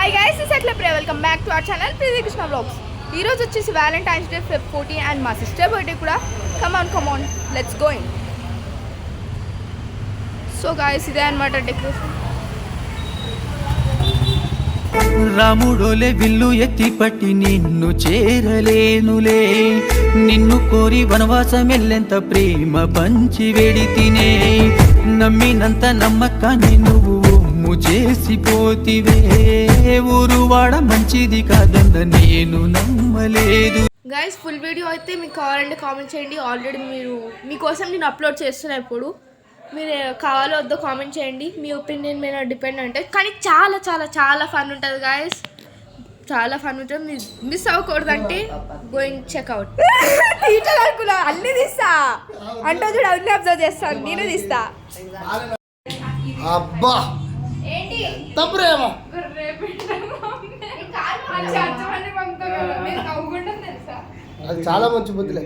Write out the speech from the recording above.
Hi guys, it's అట్లా welcome back to our channel Preethi Krishna vlogs. ఈ రోజు వచ్చేసి వ్యాలంటైన్స్ డే Feb 14 అండ్ మా సిస్టర్ బర్త్డే కూడా. Come on let's go in. So guys, ఇదే అన్నమాట డెకరేషన్. రాముడోలే విల్లు ఎత్తి పట్టి నిన్ను చేరలేనులే, నిన్ను కోరి వనవాసమెల్లెంత ప్రేమ పంచి వెడితినే, నమ్మినంత నమ్మకాన్ని నువ్వు ఒమ్ము చేసిపోతివే, ఊరువాడ మంచిది కాదన్న నేను నమ్మలేదు. గైస్, ఫుల్ వీడియో అయితే మీకు కావాలంటే కామెంట్ చేయండి. ఆల్రెడీ మీకోసం నేను అప్లోడ్ చేస్తున్నా. ఇప్పుడు మీరు కావాలో వద్దో కామెంట్ చేయండి. మీ ఒపీనియన్ మీద డిపెండ్ ఉంటుంది. కానీ చాలా చాలా చాలా ఫన్ ఉంటుంది గాయస్, చాలా ఫన్ ఉంటుంది. మిస్ అవ్వకూడదు అంటే గోయింగ్ చెక్అవుట్. టీచర్ అనుకున్నా అన్నీ తీస్తా అంటే చూడు, అన్నీ అబ్జర్వ్ చేస్తాను. నేను తీస్తా. అబ్బా ఏంటి తప్పురేమో అది అది చాలా మంచి బుద్ధిలే.